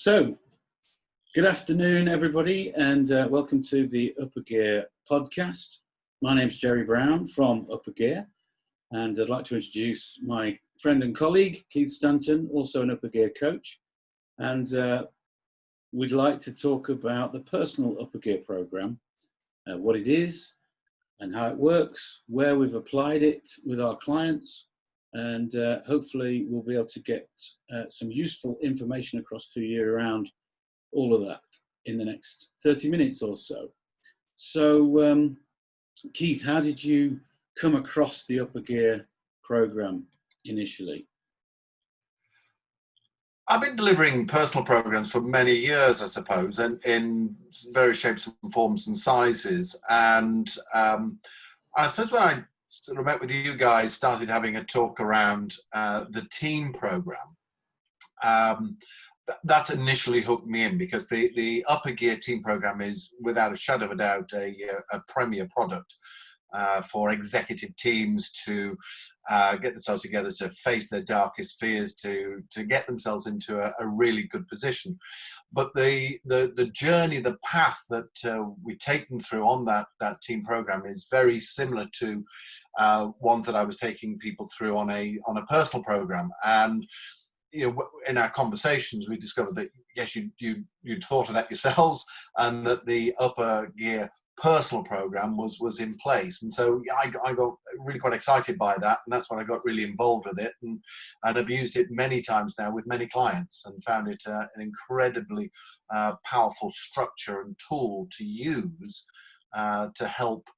So, good afternoon, everybody, and welcome to the Upper Gear podcast. My name's Jerry Brown from Upper Gear, and I'd like to introduce my friend and colleague, Keith Stanton, also an Upper Gear coach. And we'd like to talk about the Personal Upper Gear Programme, what it is and how it works, where we've applied it with our clients, and hopefully we'll be able to get some useful information across to you around all of that in the next 30 minutes or so. So, Keith, how did you come across the Upper Gear program initially? I've been delivering personal programs for many years, I suppose, and in various shapes and forms and sizes. And I suppose when I sort of met with you guys, started having a talk around the team program, that initially hooked me in, because the Upper Gear team program is, without a shadow of a doubt, a premier product for executive teams to get themselves together, to face their darkest fears, to get themselves into a really good position. But the journey, the path that we take them through on that team program is very similar to ones that I was taking people through on a personal program. And in our conversations, we discovered that yes, you'd thought of that yourselves, and that the Upper Gear personal program was in place. And so I got really quite excited by that, and that's when I got really involved with it, and I've used it many times now with many clients, and found it an incredibly powerful structure and tool to use to help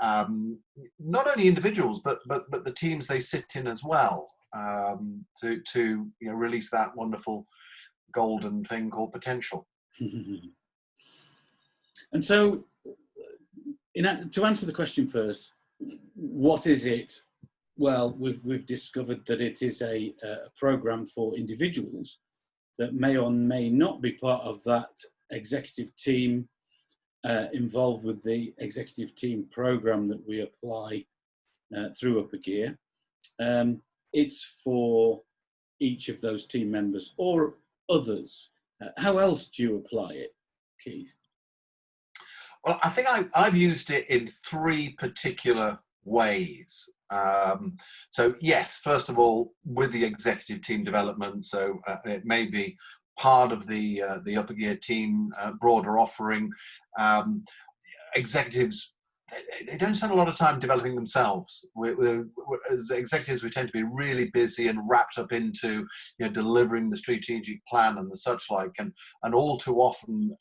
not only individuals but the teams they sit in as well, to release that wonderful golden thing called potential. And so, to answer the question first, what is it? Well, we've discovered that it is a program for individuals that may or may not be part of that executive team involved with the executive team program that we apply through Upper Gear. It's for each of those team members or others. How else do you apply it, Keith? Well, I think I've used it in three particular ways. So yes, first of all, with the executive team development. So it may be part of the Upper Gear team broader offering. Executives, they don't spend a lot of time developing themselves. As executives, we tend to be really busy and wrapped up into delivering the strategic plan and the such like, and all too often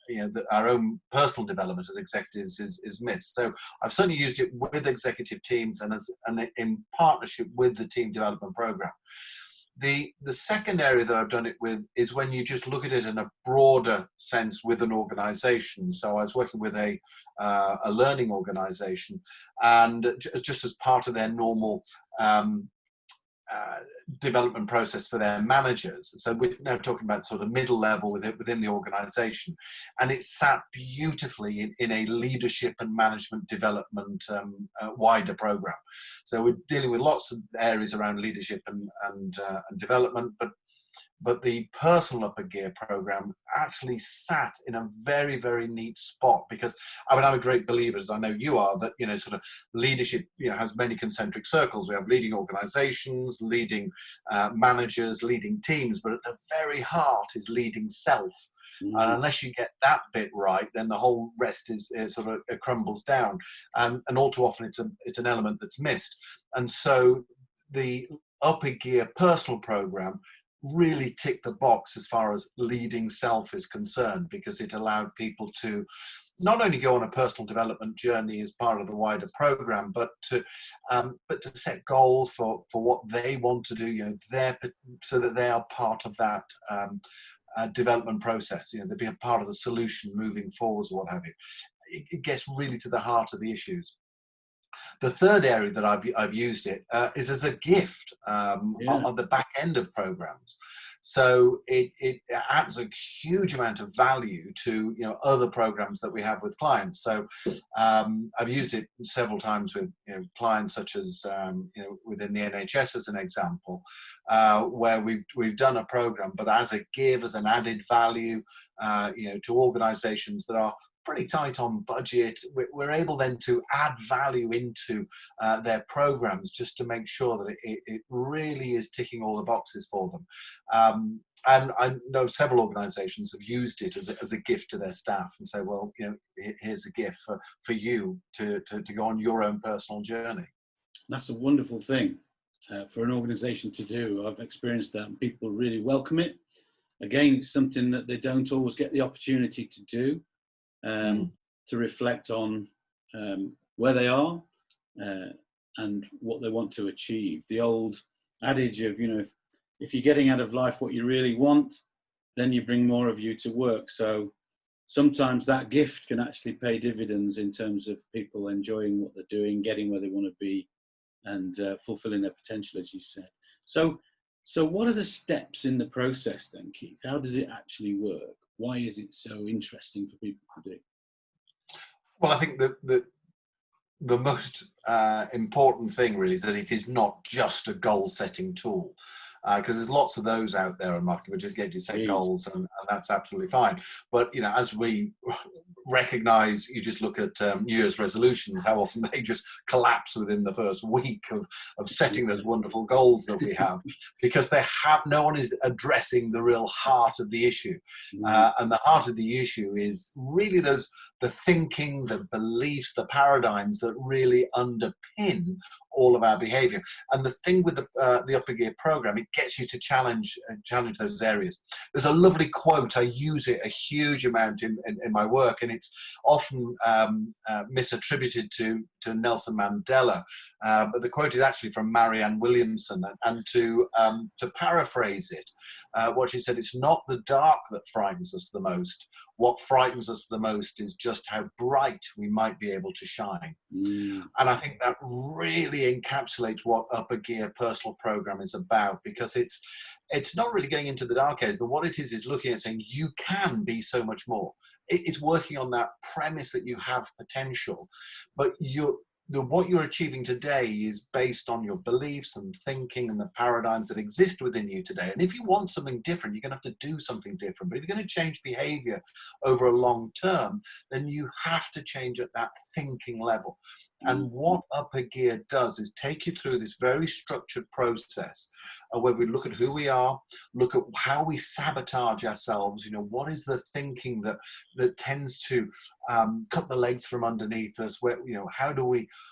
our own personal development as executives is missed. So I've certainly used it with executive teams and in partnership with the team development program. The second area that I've done it with is when you just look at it in a broader sense with an organization. So I was working with a learning organization, and just as part of their normal development process for their managers. So we're now talking about sort of middle level within the organization, and it's sat beautifully in a leadership and management development wider program. So we're dealing with lots of areas around leadership and development, but the Personal Upper Gear program actually sat in a very, very neat spot, because I'm a great believer, as I know you are, that sort of leadership has many concentric circles. We have leading organizations, leading managers, leading teams, but at the very heart is leading self. Mm-hmm. And unless you get that bit right, then the whole rest is sort of it crumbles down, and all too often it's an element that's missed. And so the Upper Gear personal program really ticked the box as far as leading self is concerned, because it allowed people to not only go on a personal development journey as part of the wider program, but to set goals for what they want to do, so that they are part of that development process. They'd be a part of the solution moving forwards, or what have you. It gets really to the heart of the issues. The third area that I've used it is as a gift on the back end of programs. So it adds a huge amount of value to other programs that we have with clients. So I've used it several times with clients such as within the NHS as an example, where we've done a program, but as a give, as an added value, to organisations that are pretty tight on budget, we're able then to add value into their programs just to make sure that it really is ticking all the boxes for them. And I know several organisations have used it as a gift to their staff and say, well, here's a gift for you to go on your own personal journey. That's a wonderful thing for an organisation to do. I've experienced that, and people really welcome it. Again, it's something that they don't always get the opportunity to do. To reflect on where they are and what they want to achieve. The old adage of, if you're getting out of life what you really want, then you bring more of you to work. So sometimes that gift can actually pay dividends in terms of people enjoying what they're doing, getting where they want to be, and fulfilling their potential, as you said. So what are the steps in the process then, Keith? How does it actually work? Why is it so interesting for people to do? Well, I think the most important thing really is that it is not just a goal-setting tool, because there's lots of those out there on market, which just get you set goals, and that's absolutely fine. But as we recognise, you just look at New Year's resolutions, how often they just collapse within the first week of setting those wonderful goals that we have, because no one is addressing the real heart of the issue. And the heart of the issue is really the thinking, the beliefs, the paradigms that really underpin all of our behaviour. And the thing with the Upper Gear program, it gets you to challenge those areas. There's a lovely quote. I use it a huge amount in my work, and it's often misattributed to Nelson Mandela. But the quote is actually from Marianne Williamson. And to paraphrase it, what she said, it's not the dark that frightens us the most. What frightens us the most is just how bright we might be able to shine. And I think that really encapsulates what Upper Gear Personal Programme is about, because it's not really going into the dark areas, but what it is looking at saying you can be so much more. It's working on that premise that you have potential, but what you're achieving today is based on your beliefs and thinking and the paradigms that exist within you today. And if you want something different, you're going to have to do something different. But if you're going to change behavior over a long term, then you have to change at that thinking level. And what Upper Gear does is take you through this very structured process where we look at who we are, look at how we sabotage ourselves. What is the thinking that tends to cut the legs from underneath us? Where,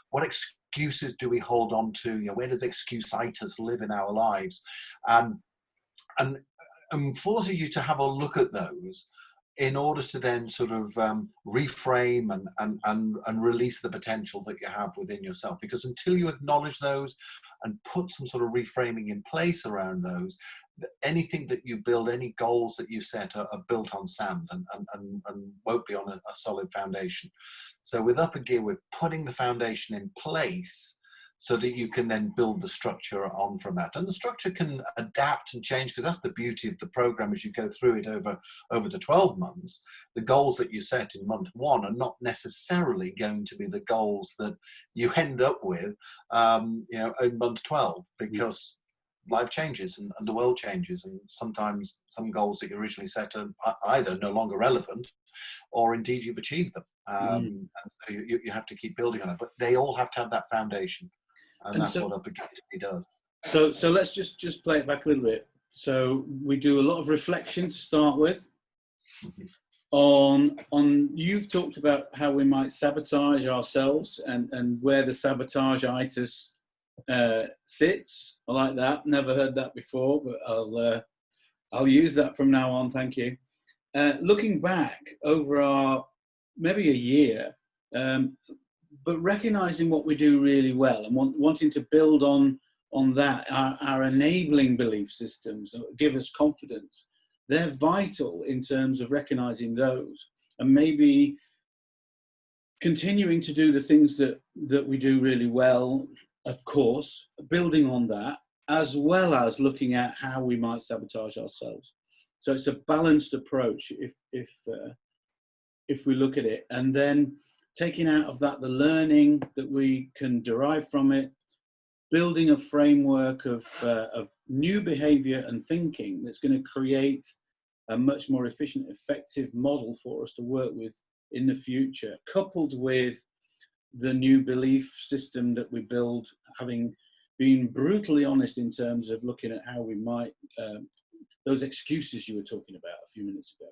what excuses do we hold on to? Where does excuse-itis live in our lives? And forces you to have a look at those in order to then sort of reframe and release the potential that you have within yourself. Because until you acknowledge those and put some sort of reframing in place around those, anything that you build, any goals that you set are built on sand and won't be on a solid foundation. So with Upper Gear, we're putting the foundation in place so that you can then build the structure on from that. And the structure can adapt and change, because that's the beauty of the program as you go through it over the 12 months. The goals that you set in month 1 are not necessarily going to be the goals that you end up with in month 12, because life changes and the world changes, and sometimes some goals that you originally set are either no longer relevant, or indeed you've achieved them. And so you have to keep building on that, but they all have to have that foundation. And that's what Upper Gear does. So let's just play it back a little bit. So we do a lot of reflection to start with. On you've talked about how we might sabotage ourselves and where the sabotage-itis sits. I like that. Never heard that before, but I'll use that from now on. Thank you. Looking back over maybe a year. But recognizing what we do really well and wanting to build on that, our enabling belief systems that give us confidence, they're vital in terms of recognizing those and maybe continuing to do the things that we do really well, of course, building on that, as well as looking at how we might sabotage ourselves. So it's a balanced approach if we look at it, and then taking out of that the learning that we can derive from it, building a framework of new behavior and thinking that's going to create a much more efficient, effective model for us to work with in the future, coupled with the new belief system that we build, having been brutally honest in terms of looking at how we might, those excuses you were talking about a few minutes ago.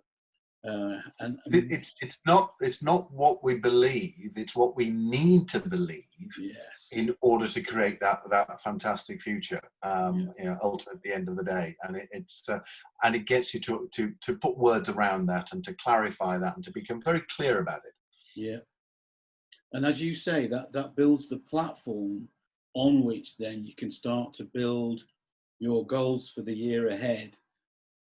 It's not what we believe, it's what we need to believe, yes, in order to create that fantastic future, ultimately at the end of the day. And and it gets you to put words around that and to clarify that and to become very clear about it. Yeah. And as you say, that builds the platform on which then you can start to build your goals for the year ahead.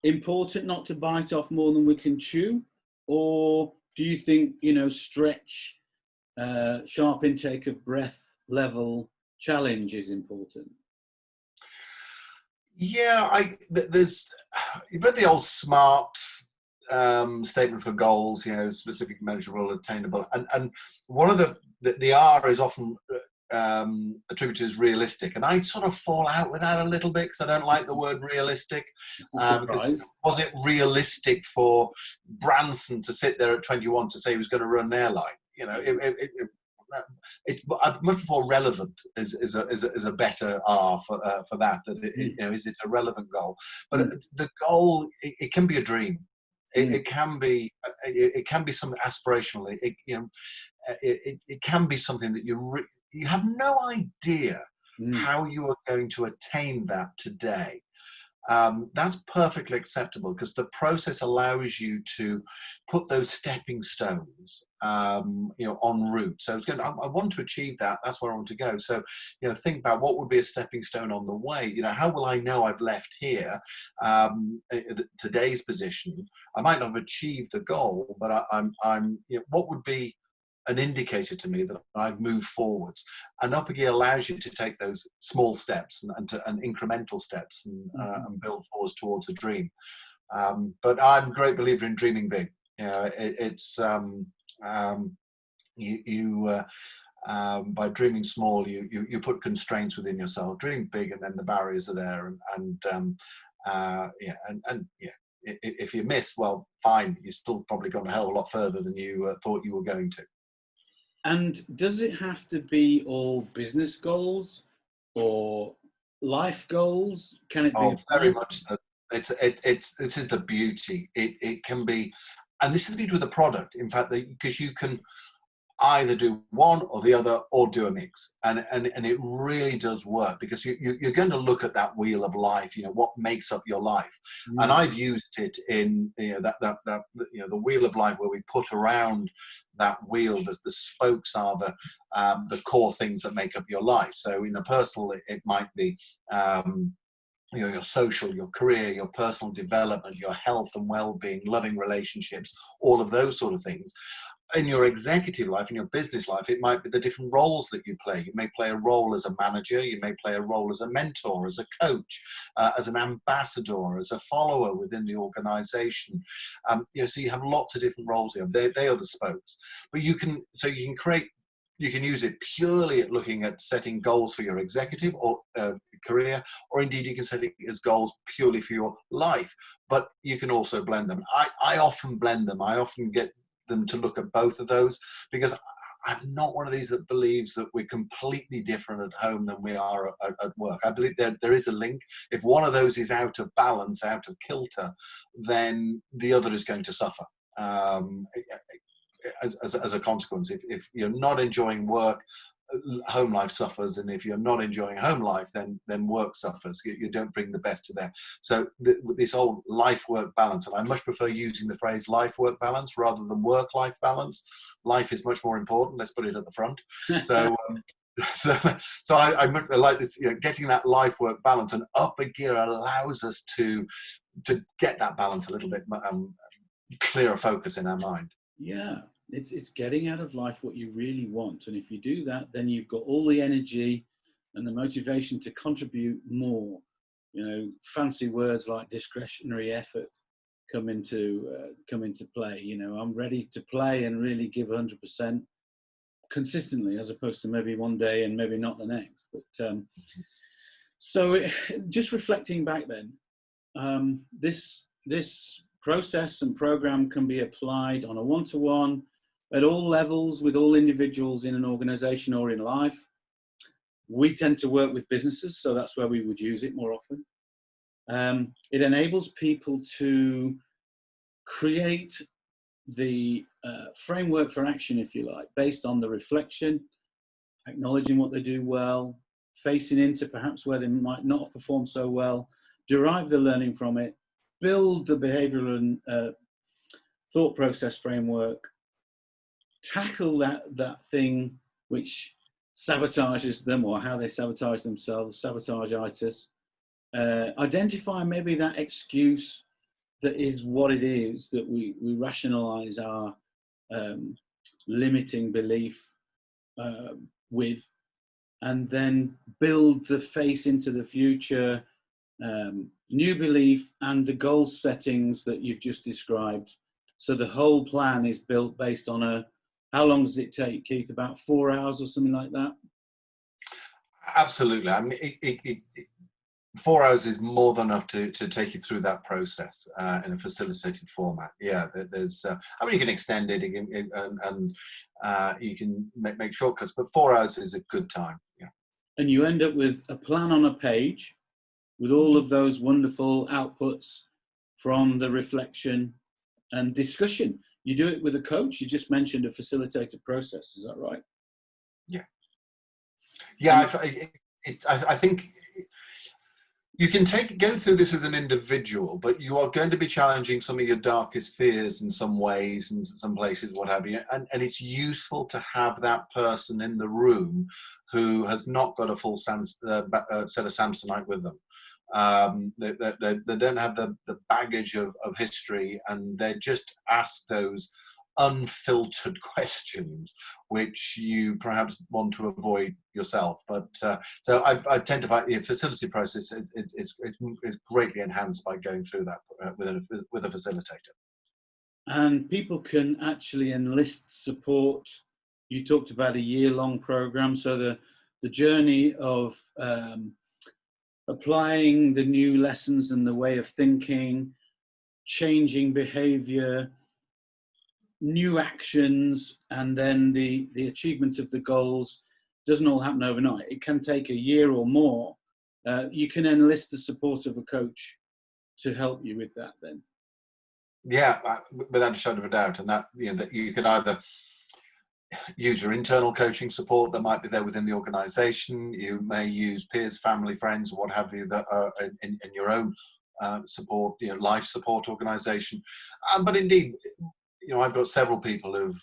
Important not to bite off more than we can chew, or do you think, stretch, sharp intake of breath level challenge is important? Yeah, you've read the old SMART statement for goals, specific, measurable, attainable, and one of the R is often attributed as realistic, and I sort of fall out with that a little bit because I don't like the word realistic. Because was it realistic for Branson to sit there at 21 to say he was going to run an airline? I'd much more relevant is a better R for that. Is it a relevant goal? But the goal, it can be a dream. It can be something aspirational. It can be something that you have no idea how you are going to attain that today. That's perfectly acceptable because the process allows you to put those stepping stones, en route. So I want to achieve that. That's where I want to go. So, think about what would be a stepping stone on the way. How will I know I've left here, today's position? I might not have achieved the goal, but what would be an indicator to me that I've moved forwards. And Upper Gear allows you to take those small steps and incremental steps and build forwards towards a dream. But I'm a great believer in dreaming big. By dreaming small, you put constraints within yourself. Dream big, and then the barriers are there. If you miss, well, fine. You're still probably gone a hell of a lot further than you thought you were going to. And does it have to be all business goals or life goals? Can it be? Very much so. This is the beauty. It can be, and this is the beauty with the product. In fact, because you can either do one or the other, or do a mix, and it really does work because you're going to look at that wheel of life. What makes up your life, and I've used it in the wheel of life where we put around that wheel. The spokes are the core things that make up your life. So in a personal, it might be your social, your career, your personal development, your health and well-being, loving relationships, all of those sort of things. In your executive life, in your business life, it might be the different roles that you play. You may play a role as a manager, you may play a role as a mentor, as a coach, as an ambassador, as a follower within the organization. So you have lots of different roles here. They are the spokes. But you can use it purely at looking at setting goals for your executive or career, or indeed you can set it as goals purely for your life. But you can also blend them. I often blend them. I often get them to look at both of those because I'm not one of these that believes that we're completely different at home than we are at work. I believe there is a link. If one of those is out of balance, out of kilter, then the other is going to suffer. As a consequence, if you're not enjoying work, home life suffers, and if you're not enjoying home life, then work suffers. You don't bring the best to there. So this whole life-work balance, and I much prefer using the phrase life-work balance rather than work-life balance. Life is much more important. Let's put it at the front. So. So I like this, getting that life-work balance, and Upper Gear allows us to get that balance a little bit clearer focus in our mind. Yeah, it's getting out of life what you really want, and if you do that, then you've got all the energy and the motivation to contribute more. You know, fancy words like discretionary effort come into play. You know, I'm ready to play and really give 100% consistently, as opposed to maybe one day and maybe not the next. But just reflecting back then, this process and program can be applied on a one-to-one at all levels with all individuals in an organization or in life. We tend to work with businesses, so that's where we would use it more often. It enables people to create the framework for action, if you like, based on the reflection, acknowledging what they do well, facing into perhaps where they might not have performed so well, derive the learning from it, build the behavioral and thought process framework, tackle that thing which sabotages them, or how they sabotage themselves, sabotage-itis, identify maybe that excuse that is what it is, that we rationalize our limiting belief with, and then build the face into the future, new belief and the goal settings that you've just described. So the whole plan is built based on how long does it take, Keith? About 4 hours or something like that? Absolutely. I mean, 4 hours is more than enough to take you through that process in a facilitated format. Yeah, there's. I mean, you can extend it, and you can make shortcuts, but 4 hours is a good time. Yeah. And you end up with a plan on a page with all of those wonderful outputs from the reflection and discussion. You do it with a coach. You just mentioned a facilitated process. Is that right? Yeah. Yeah, I think you can go through this as an individual, but you are going to be challenging some of your darkest fears in some ways and some places, what have you. And it's useful to have that person in the room who has not got a full set of Samsonite with them. They don't have the baggage of history, and they just ask those unfiltered questions which you perhaps want to avoid yourself. But so I tend to find the facility process is greatly enhanced by going through that with a facilitator. And people can actually enlist support. You talked about a year-long program, so the journey of applying the new lessons and the way of thinking, changing behavior, new actions, and then the achievement of the goals doesn't all happen overnight. It can take a year or more. You can enlist the support of a coach to help you with that then. Yeah, without a shadow of a doubt. And that, that you can either use your internal coaching support that might be there within the organization. You may use peers, family, friends, what have you, that are in your own support, life support organization. But indeed, I've got several people who've,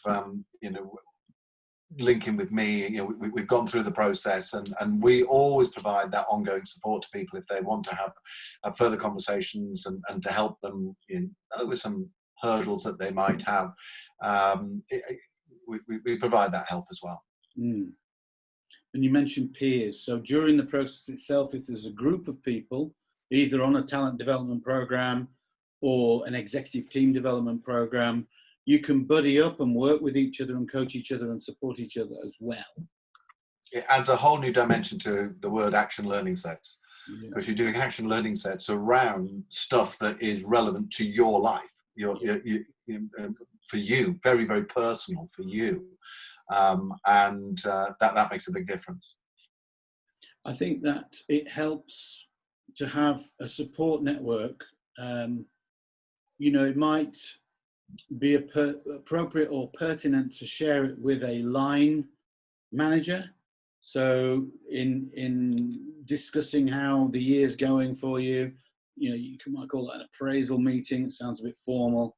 linking with me. We've gone through the process, and we always provide that ongoing support to people if they want to have further conversations and to help them over some hurdles that they might have. We provide that help as well. And you mentioned peers. So during the process itself, if there's a group of people, either on a talent development program or an executive team development program, you can buddy up and work with each other and coach each other and support each other as well. It adds a whole new dimension to the word action learning sets, because you're doing action learning sets around stuff that is relevant to your life, for you, very, very personal for you. And that makes a big difference. I think that it helps to have a support network. It might be appropriate or pertinent to share it with a line manager. So in discussing how the year's going for you, you might call that an appraisal meeting. It sounds a bit formal.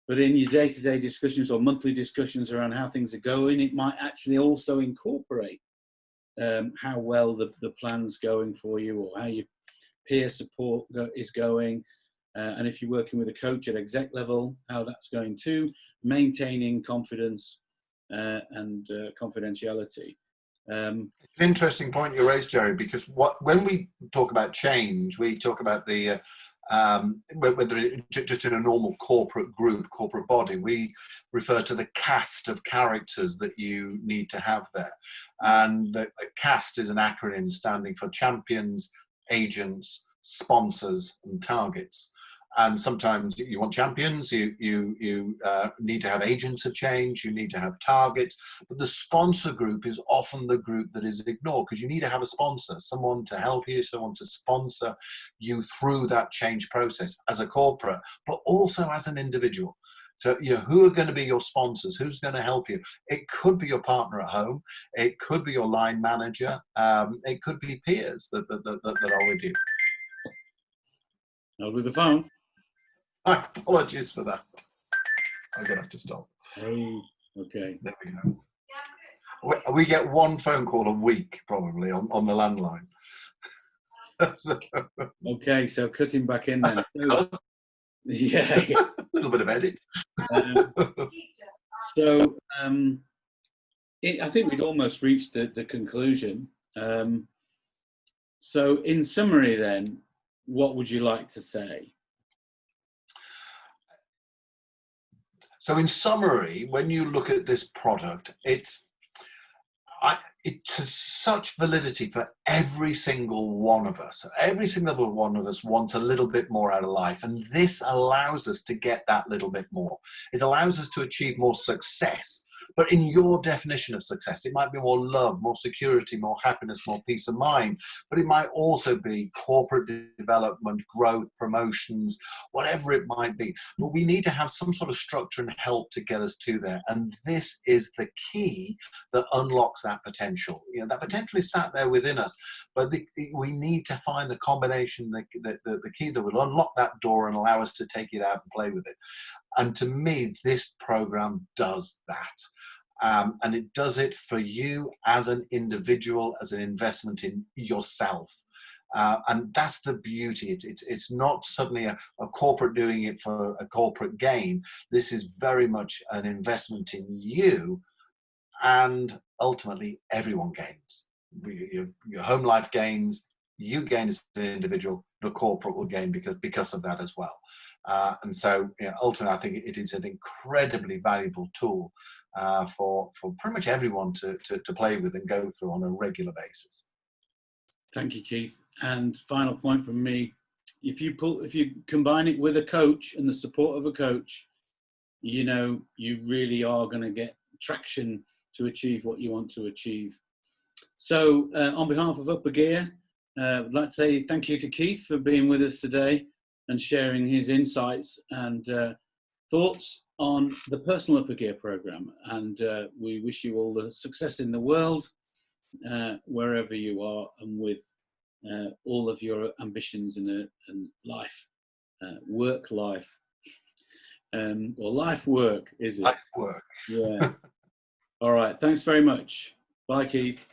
But in your day-to-day discussions or monthly discussions around how things are going, it might actually also incorporate how well the plan's going for you, or how your peer support is going. And if you're working with a coach at exec level, how that's going too, maintaining confidence and confidentiality. It's an interesting point you raised, Jerry, because when we talk about change, we talk about the whether just in a normal corporate group, corporate body, we refer to the cast of characters that you need to have there. And the cast is an acronym standing for champions, agents, sponsors, and targets. And sometimes you want champions, you need to have agents of change, you need to have targets, but the sponsor group is often the group that is ignored, because you need to have a sponsor, someone to help you, someone to sponsor you through that change process as a corporate, but also as an individual. So, who are going to be your sponsors? Who's going to help you? It could be your partner at home. It could be your line manager. It could be peers that are with you. Not with the phone. Apologies for that. I'm going to have to stop. Oh, okay. There we go. We get one phone call a week, probably, on the landline. So, okay, so cutting back in then. Yeah. A little bit of edit. I think we'd almost reached the conclusion. So in summary then, what would you like to say? So in summary, when you look at this product, it has such validity for every single one of us. Every single one of us wants a little bit more out of life, and this allows us to get that little bit more. It allows us to achieve more success. But in your definition of success, it might be more love, more security, more happiness, more peace of mind. But it might also be corporate development, growth, promotions, whatever it might be. But we need to have some sort of structure and help to get us to there. And this is the key that unlocks that potential. That potential is sat there within us. But we need to find the combination, the key that will unlock that door and allow us to take it out and play with it. And to me, this program does that. And it does it for you as an individual, as an investment in yourself. And that's the beauty. It's not suddenly a corporate doing it for a corporate gain. This is very much an investment in you, and ultimately everyone gains. Your home life gains, you gain as an individual, the corporate will gain because of that as well. And so ultimately, I think it is an incredibly valuable tool for pretty much everyone to play with and go through on a regular basis. Thank you, Keith. And final point from me: if you combine it with a coach and the support of a coach, you really are going to get traction to achieve what you want to achieve. So, on behalf of Upper Gear, I'd like to say thank you to Keith for being with us today and sharing his insights and thoughts on the Personal Upper Gear program. And we wish you all the success in the world, wherever you are, and with all of your ambitions and life, work life, or life work, is it? Life work. Yeah. All right. Thanks very much. Bye, Keith.